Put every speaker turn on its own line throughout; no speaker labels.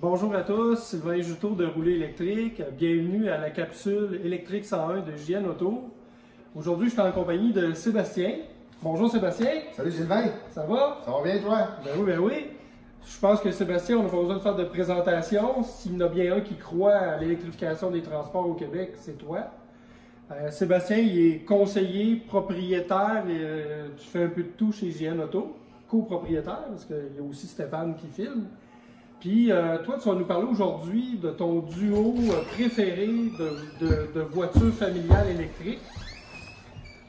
Bonjour à tous, Sylvain Juteau de Rouler électrique. Bienvenue à la capsule électrique 101 de JN Auto. Aujourd'hui, je suis en compagnie de Sébastien. Bonjour Sébastien.
Salut Sylvain.
Ça va?
Ça va bien toi?
Ben oui. Je pense que Sébastien, on n'a pas besoin de faire de présentation. S'il y en a bien un qui croit à l'électrification des transports au Québec, c'est toi. Sébastien, il est conseiller, propriétaire, et, tu fais un peu de tout chez JN Auto, copropriétaire, parce qu'il y a aussi Stéphane qui filme. Puis toi, tu vas nous parler aujourd'hui de ton duo préféré de voitures familiales électriques.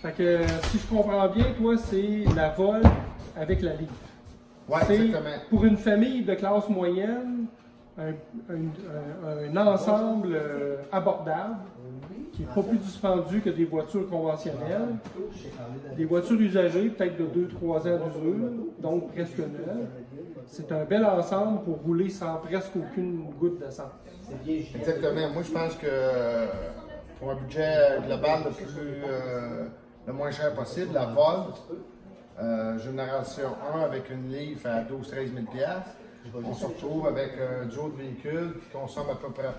Fait que si je comprends bien, toi, c'est la Volt avec la Leaf.
Oui, exactement.
Pour une famille de classe moyenne, un ensemble abordable, qui n'est pas plus dispendieux que des voitures conventionnelles. Des voitures usagées, peut-être de 2-3 ans d'usure, donc presque neuves. C'est un bel ensemble pour rouler sans presque aucune goutte d'essence.
Exactement. Moi, je pense que pour un budget global le moins cher possible, la Volt, génération 1 avec une Leaf à 12-13 000 $, on se retrouve avec un duo de véhicules qui consomme à peu près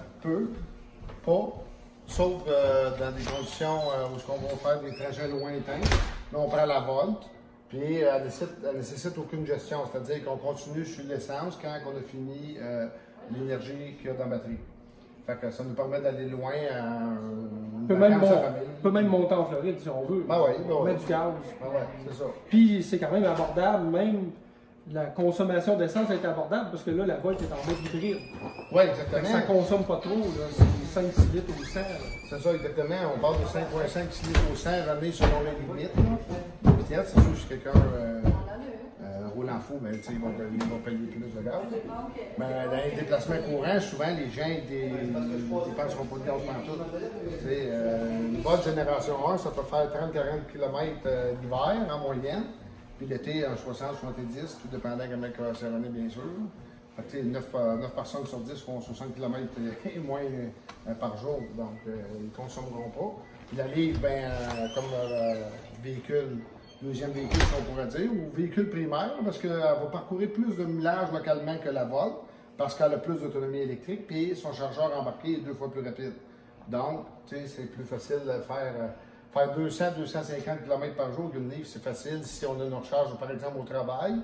sauf dans des conditions où on va faire des trajets lointains. Là, on prend la Volt, puis elle nécessite aucune gestion, c'est-à-dire qu'on continue sur l'essence quand on a fini l'énergie qu'il y a dans la batterie. Fait que ça nous permet d'aller loin
on peut même monter en Floride si on veut.
On
met du gaz.
C'est ça.
Puis c'est quand même abordable, même la consommation d'essence est abordable parce que là, la Volt est en mode hybride.
Oui, exactement.
Ça ne consomme pas trop, c'est 5-6 litres au 100.
C'est ça, exactement. On parle de 5,5-6 litres au 100 ramenés selon les limites. Peut-être, c'est sûr, si quelqu'un roule en fou, ben, il va payer plus de gaz. Mais dans les déplacements courants, souvent, les gens ne dépenseront pas de gaz pantoute. Une bonne génération 1, ça peut faire 30-40 km l'hiver en moyenne. Puis l'été, en 60-70, tout dépendant comment ça va bien sûr. Fait que, 9 personnes sur 10 font 60 km et moins par jour, donc ils ne consommeront pas. Puis la Leaf, comme véhicule, deuxième véhicule, si on pourrait dire, ou véhicule primaire, parce qu'elle va parcourir plus de millage localement que la Volt, parce qu'elle a plus d'autonomie électrique, puis son chargeur embarqué est 2 fois plus rapide. Donc, c'est plus facile de faire 200-250 km par jour qu'une Leaf, c'est facile si on a une recharge, par exemple, au travail,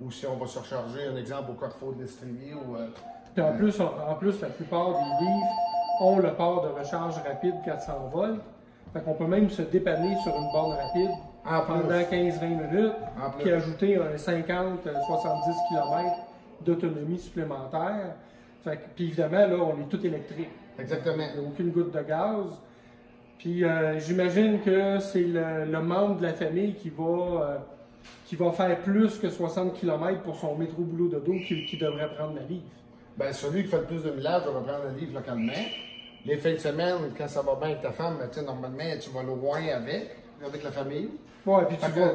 ou si on va se recharger, un exemple, au Carrefour de l'Estrélie.
Puis en plus, la plupart des Leaf ont le port de recharge rapide 400 volts. Fait qu'on peut même se dépanner sur une borne rapide pendant 15-20 minutes, puis ajouter un 50-70 km d'autonomie supplémentaire. Puis évidemment, là, on est tout électrique.
Exactement.
Il n'y a aucune goutte de gaz. Puis j'imagine que c'est le membre de la famille qui va faire plus que 60 km pour son métro boulot dodo qui devrait prendre la Leaf.
Bien, celui qui fait le plus de millage va prendre la Leaf localement. Les fins de semaine, quand ça va bien avec ta femme, normalement, tu vas loin avec la famille.
Oui,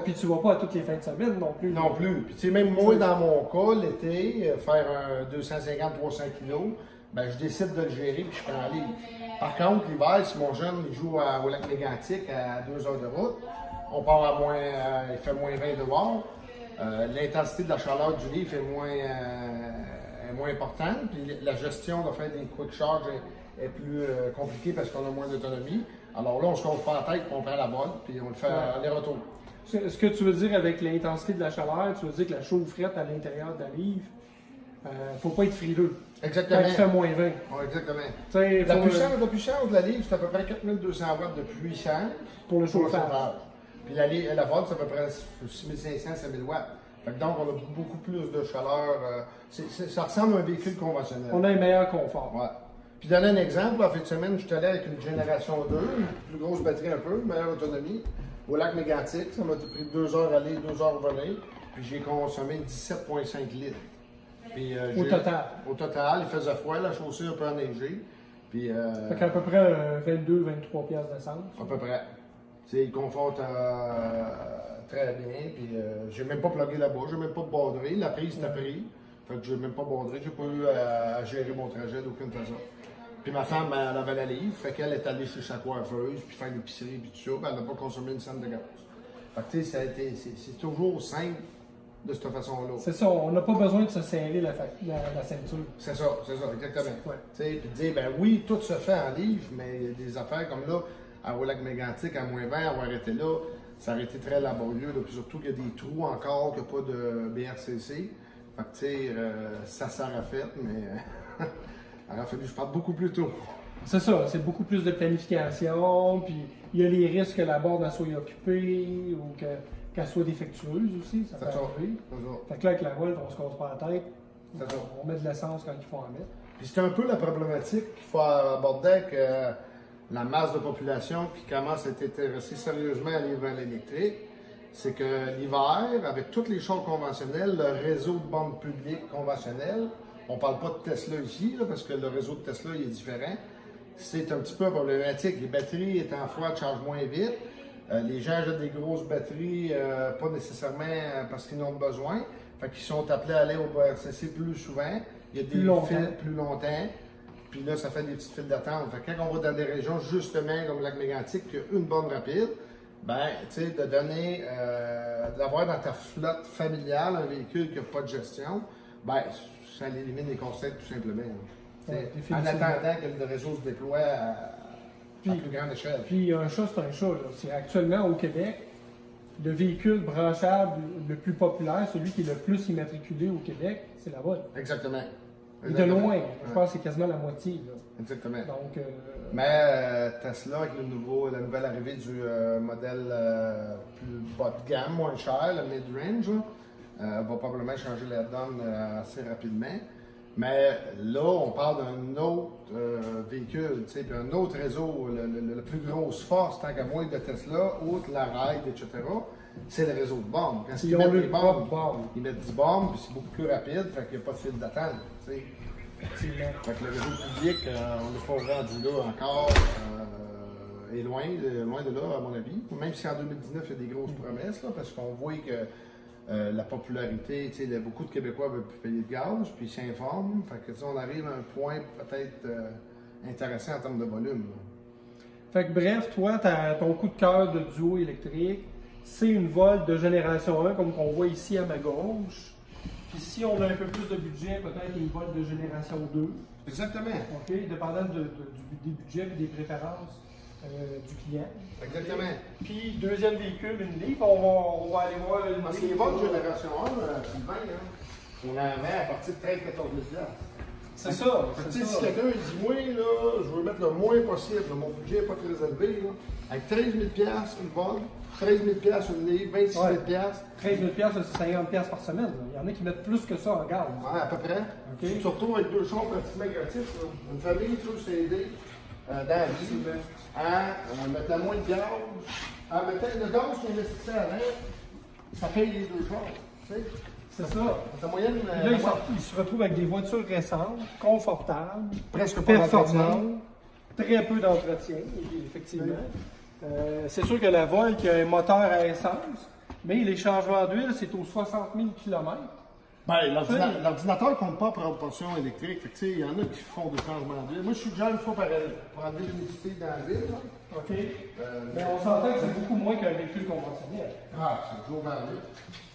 puis tu vas pas à toutes les fins de semaine non plus.
Non plus. Puis même moi, dans mon cas, l'été, faire un 250-300 kg, ben, je décide de le gérer puis je prends la Leaf. Par contre, l'hiver, si mon jeune il joue au lac Mégantic à 2 heures de route, on part il fait moins 20 dehors. L'intensité de la chaleur du Leaf est moins importante. Puis la gestion de faire des quick charge est plus compliquée parce qu'on a moins d'autonomie. Alors là, on se compte pas la tête, puis on prend la Volt, puis on le fait aller-retour.
Ce que tu veux dire avec l'intensité de la chaleur, tu veux dire que la chaufferette à l'intérieur de la Leaf, faut pas être frileux.
Exactement.
Quand il fait moins 20.
Oui, exactement. La puissance de la Leaf, c'est à peu près 4200 watts de puissance
pour le chauffage.
Puis la Volt, c'est à peu près 6500-7000 watts. Donc, on a beaucoup plus de chaleur. Ça ressemble à un véhicule conventionnel.
On a un meilleur confort.
Ouais. Puis, donner un exemple, en fin de semaine, je suis allé avec une génération 2, une plus grosse batterie un peu, meilleure autonomie, au lac Mégantic. Ça m'a pris 2 heures aller, 2 heures revenir. Puis, j'ai consommé 17,5 litres. Puis, au total, il faisait froid, la chaussée a un peu enneigé. Puis,
fait qu'à peu près 22-23 piastres d'essence.
À peu près. Il conforte très bien. Puis, j'ai même pas plugué là-bas, j'ai même pas baudré. La prise était prise. Fait que j'ai même pas baudré, j'ai pas eu à gérer mon trajet d'aucune façon. Puis ma femme, elle avait la Leaf, fait qu'elle est allée chez sa coiffeuse, puis faire l'épicerie, puis tout ça, puis elle n'a pas consommé une cent de gaz. Fait que tu sais, c'est toujours simple de cette façon-là.
C'est ça, on n'a pas besoin de se serrer la ceinture.
C'est ça, exactement.
Ouais.
Puis de dire, ben oui, tout se fait en livre, mais il y a des affaires comme là, au lac mégantic, à moins 20, avoir été là, ça aurait été très laborieux. Là. Puis surtout qu'il y a des trous encore, qu'il n'y a pas de BRCC. Fait que, tu sais, ça s'aurait fait, mais il aurait fallu que je parte beaucoup plus tôt.
C'est ça, c'est beaucoup plus de planification, puis il y a les risques que la borne elle soit occupée ou qu'elle soit défectueuse aussi, ça peut arriver. Fait que là, avec la voile, on se casse pas la tête, on met de l'essence quand il faut en mettre.
Puis c'est un peu la problématique qu'il faut aborder avec la masse de population qui commence à être intéressée sérieusement à l'hiver électrique. C'est que l'hiver, avec tous les chars conventionnels, le réseau de bornes publiques conventionnelles, on ne parle pas de Tesla ici, là, parce que le réseau de Tesla il est différent. C'est un petit peu problématique. Les batteries étant froides chargent moins vite. Les gens achètent des grosses batteries, pas nécessairement parce qu'ils en ont besoin. Fait qu'ils sont appelés à aller au BRCC plus souvent. Il y a des fils plus longtemps. Puis là, ça fait des petites files d'attente. Fait que quand on va dans des régions, justement, comme le lac mégantic, qui a une borne rapide, ben, tu sais, de donner, d'avoir dans ta flotte familiale un véhicule qui n'a pas de gestion, ben, ça élimine les concepts tout simplement. Ouais, en attendant que le réseau se déploie à plus grande échelle.
Puis un chat, c'est un chat. C'est actuellement au Québec, le véhicule branchable le plus populaire, celui qui est le plus immatriculé au Québec, c'est la Volt.
Exactement.
Et de loin, je pense que c'est quasiment la moitié. Là.
Exactement.
Donc,
mais Tesla, avec la nouvelle arrivée du modèle plus bas de gamme, moins cher, le mid-range, va probablement changer la donne assez rapidement. Mais là, on parle d'un autre véhicule, puis un autre réseau, la plus grosse force, tant qu'à moi, de Tesla, outre la ride, etc., c'est le réseau de bornes. Quand ils mettent des bornes, ils mettent 10 bornes, puis c'est beaucoup plus rapide, fait qu'il n'y a pas de file d'attente. Fait que le réseau public, on n'est pas rendu là encore, est loin de là, à mon avis. Même si en 2019, il y a des grosses promesses, là, parce qu'on voit que la popularité, beaucoup de Québécois veulent plus payer de gaz, puis ils s'informent. Fait que on arrive à un point peut-être intéressant en termes de volume. Là.
Fait que bref, toi, ton coup de cœur de duo électrique, c'est une Volt de génération 1, comme qu'on voit ici à ma gauche. Puis si on a un peu plus de budget, peut-être une Volt de génération 2.
Exactement.
OK, dépendant des budgets et des préférences du client.
Exactement.
Puis, deuxième véhicule, une Leaf, on va aller voir une
Parce que les Volt génération 1, Sylvain, on en avait à partir de 13 14 000 $.
C'est ça.
Si quelqu'un dit, moi, là, je veux mettre le moins possible, mon budget n'est pas très élevé, là, avec 13 000 $ une Volt, 13 000 $ une Leaf, 26 000 $.
13 000 $, c'est 50 $ par semaine. Il y en a qui mettent plus que ça en gaz.
Oui, à peu près. Okay. Surtout avec 2 chars pratiquement gratis. Là. Une famille peut s'aider dans la vie en mettant moins de gaz, en mettant le gaz qu'on investissait avant, ça paye les 2 chars.
C'est ça.
La moyenne,
là, ils se retrouvent avec des voitures récentes, confortables,
presque pas
performantes, très peu d'entretien, effectivement. C'est sûr que la Volt qui a un moteur à essence, mais les changements d'huile, c'est aux 60 000 km.
Ben, l'ordinateur ne compte pas par propulsion électrique. Il y en a qui font des changements d'huile. Moi, je suis déjà une fois pour enlever l'humidité dans la ville. Là.
OK. Mais on s'entend que c'est beaucoup moins qu'un véhicule conventionnel.
Ah, c'est toujours varié.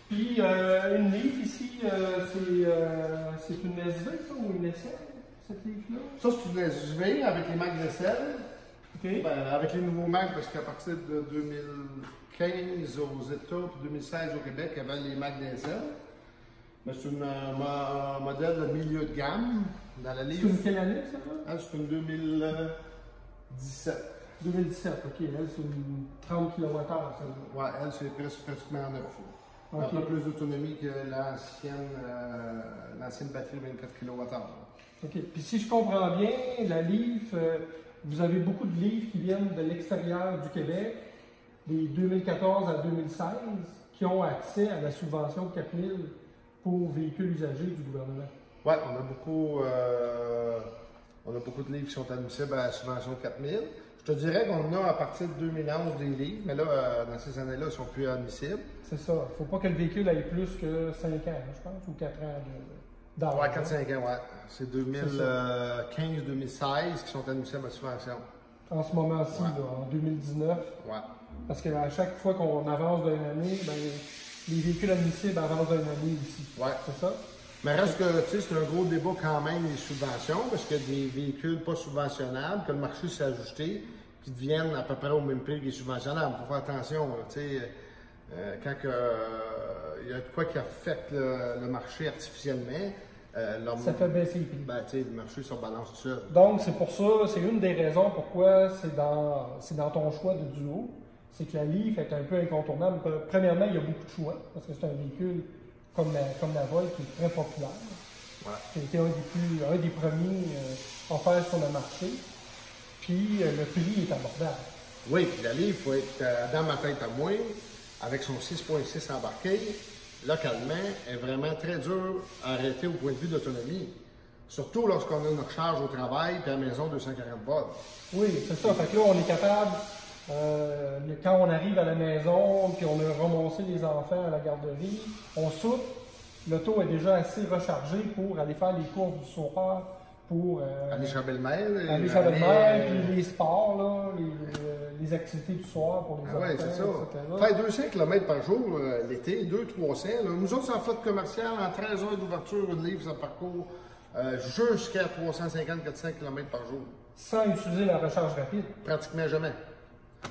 Puis, une Leaf ici, c'est une SV, ça, ou une SL, cette Leaf-là?
Ça, c'est une SV avec les Mac SL.
Okay.
Ben, avec les nouveaux Mac, parce qu'à partir de 2015 aux États, puis 2016 au Québec, il y avait les Mac SL. Mais c'est un modèle de milieu de gamme dans la Leaf.
C'est une quelle année, ça?
C'est une 2017.
2017, OK. Elle, c'est une 30 kWh, ça.
Ouais, elle, c'est pratiquement en 9 fois. Okay. Un peu plus d'autonomie que l'ancienne batterie 24 kWh.
OK. Puis si je comprends bien, la Leaf, vous avez beaucoup de Leaf qui viennent de l'extérieur du Québec, des 2014 à 2016, qui ont accès à la subvention de 4 000 pour véhicules usagés du gouvernement.
Oui, on a beaucoup de livres qui sont admissibles à la subvention de 4 000. Je te dirais qu'on a à partir de 2011 des livres, mais là, dans ces années-là, ils ne sont plus admissibles.
C'est ça. Il ne faut pas que le véhicule ait plus que 5 ans, je pense, ou 4 ans d'âge.
Oui, 4-5 ans, oui. C'est 2015-2016 qui sont admissibles à la subvention.
En ce moment-ci, en 2019.
Oui.
Parce qu'à chaque fois qu'on avance d'une année, ben, les véhicules admissibles avancent d'une année ici.
Ouais.
C'est ça?
Mais reste que, tu sais, c'est un gros débat quand même, les subventions, parce qu'il y a des véhicules pas subventionnables, que le marché s'est ajusté, qui deviennent à peu près au même prix que les subventionnables. Il faut faire attention, tu sais, quand il y a de quoi qui affecte le marché artificiellement,
ça fait baisser les prix.
Ben, tu sais, le marché se balance tout seul.
Donc, c'est pour ça, c'est une des raisons pourquoi c'est dans ton choix de duo. C'est que la Leaf est un peu incontournable. Premièrement, il y a beaucoup de choix, parce que c'est un véhicule comme la Volt qui est très populaire.
Ouais.
Qui a été un des premiers offerts sur le marché. Puis, le prix est abordable.
Oui, puis la Leaf, il faut être dans ma tête à moi, avec son 6.6 embarqué, localement, est vraiment très dur à arrêter au point de vue d'autonomie. Surtout lorsqu'on a une recharge au travail puis à la maison 240 volts.
Oui, c'est ça. Fait que là, on est capable, quand on arrive à la maison puis on a remonté les enfants à la garderie, on soupe, l'auto est déjà assez rechargé pour aller faire les courses du soir, pour
aller chez Belle-Mère.
Aller chez Belle-Mère, puis les sports, là, les activités du soir pour les enfants,
oui, c'est ça.
etc.
Faire 200 km par jour l'été, 200-300. Nous autres, en flotte commerciale, en 13 heures d'ouverture, une livre, ça parcourt jusqu'à 350-400 km par jour.
Sans utiliser la recharge rapide.
Pratiquement jamais.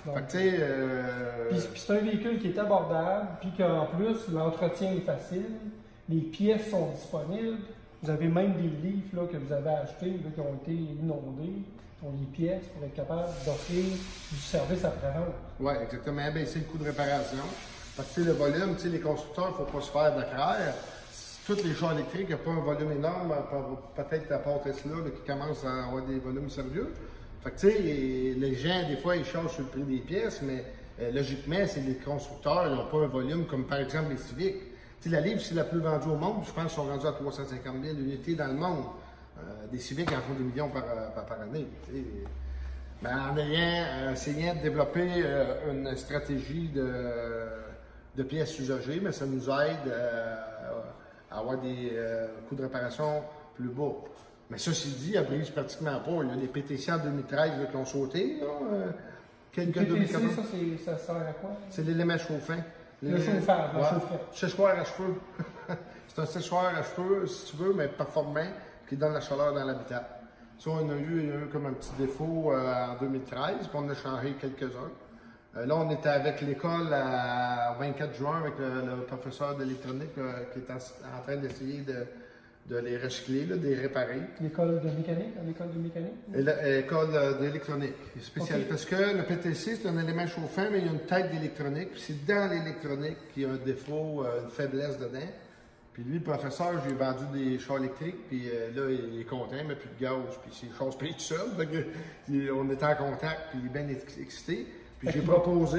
Donc,
fait que, tu sais...
Puis c'est un véhicule qui est abordable, puis qu'en plus, l'entretien est facile, les pièces sont disponibles. Vous avez même des livres là, que vous avez achetés là, qui ont été inondés, qui ont les pièces pour être capable d'offrir du service après-vente.
Oui, exactement. Baisser le coût de réparation. Parce que le volume, les constructeurs, il ne faut pas se faire de craire. Tous les chars électriques, il n'y a pas un volume énorme, peut-être à part Tesla là, qui commence à avoir des volumes sérieux. Fait que, tu sais, les gens, des fois, ils chargent sur le prix des pièces, mais logiquement, c'est les constructeurs, ils n'ont pas un volume comme par exemple les Civic. Tu sais, la Livre, c'est la plus vendue au monde, je pense qu'ils sont rendus à 350 000 unités dans le monde. Des Civic en font des millions par année. Mais en essayant de développer une stratégie de pièces usagées, mais ça nous aide à avoir des coûts de réparation plus bas. Mais ceci dit, elle brise pratiquement pas. Il y a des PTC en 2013 là, qui ont sauté. Quelques
PTC,
2014.
ça sert à quoi?
C'est l'élément chauffant.
Le chauffeur, le chauffeur.
Séchoir à cheveux. C'est un séchoir à cheveux, si tu veux, mais performant, qui donne la chaleur dans l'habitat. Ça, on a eu comme un petit défaut en 2013, puis on a changé quelques-uns. Là, on était avec l'école à 24 juin avec le professeur d'électronique qui est en train d'essayer de les recycler, de les réparer.
L'école de mécanique? L'école de mécanique?
L'école d'électronique. Spécial. Okay. Parce que le PTC, c'est un élément chauffant, mais il y a une tête d'électronique. Puis c'est dans l'électronique qu'il y a un défaut, une faiblesse dedans. Puis lui, le professeur, j'ai vendu des chars électriques, puis là, il est content, mais plus de gaz, puis ses chars se payent tout seul. On était en contact, puis il est bien excité. Puis j'ai proposé,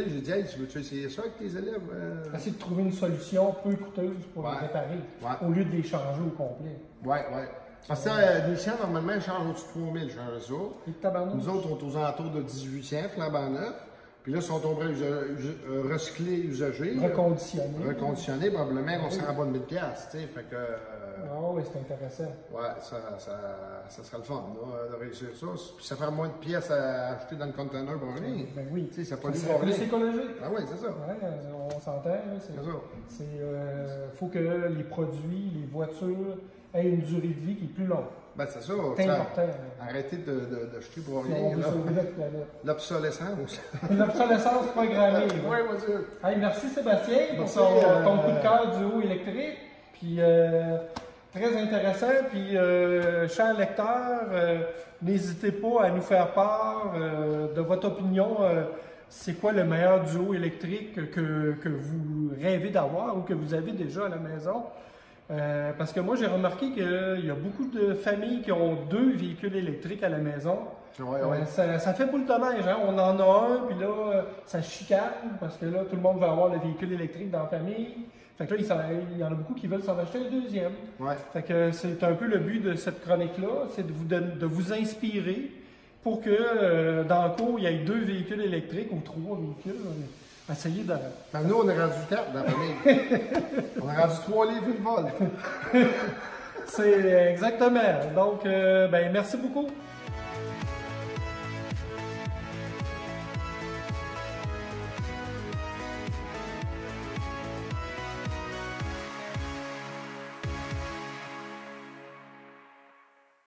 j'ai dit, hey, veux-tu essayer ça avec tes élèves?
Essayer de trouver une solution peu coûteuse pour les réparer, au lieu de les changer au complet.
Oui. Parce que Nissan, normalement, il change au-dessus de 3000, je change ça. Nous autres, on est aux alentours de 1800, flambant neuf. Puis là, ils sont tombés recyclés, usagés. Reconditionnés, probablement qu'on sera en bas de 1000$, tu sais. Fait que...
oui, c'est intéressant.
Ouais, ça serait le fun, là, de réussir ça. Puis ça ferait moins de pièces à acheter dans le conteneur pour rien.
Ben oui.
Tu sais, ça pollue
pas plus écologique.
Ah oui, c'est ça.
Ouais, on s'entend. C'est ça. Faut que les produits, les voitures aient une durée de vie qui est plus longue.
Ben, c'est ça.
C'est important.
Arrêtez de jeter pour
si
rien.
L'obsolescence. L'obsolescence programmée.
Oui, monsieur.
Hey, merci Sébastien pour ton coup de cœur du haut électrique. Puis, très intéressant. Puis, chers lecteurs, n'hésitez pas à nous faire part de votre opinion. C'est quoi le meilleur duo électrique que vous rêvez d'avoir ou que vous avez déjà à la maison? Parce que moi, j'ai remarqué qu'il y a beaucoup de familles qui ont 2 véhicules électriques à la maison.
Ouais.
Ça fait boule de neige, hein? On en a un, puis là, ça chicane, parce que là, tout le monde veut avoir le véhicule électrique dans la famille. Fait que là, il y en a beaucoup qui veulent s'en acheter un deuxième.
Ouais.
Fait que c'est un peu le but de cette chronique-là, c'est de vous inspirer pour que dans le cours, il y ait 2 véhicules électriques ou 3 véhicules. Essayez de...
Ben, nous, on est rendu 4 dans la famille. On a rendu 3 livres de vol.
C'est exactement. Donc, merci beaucoup.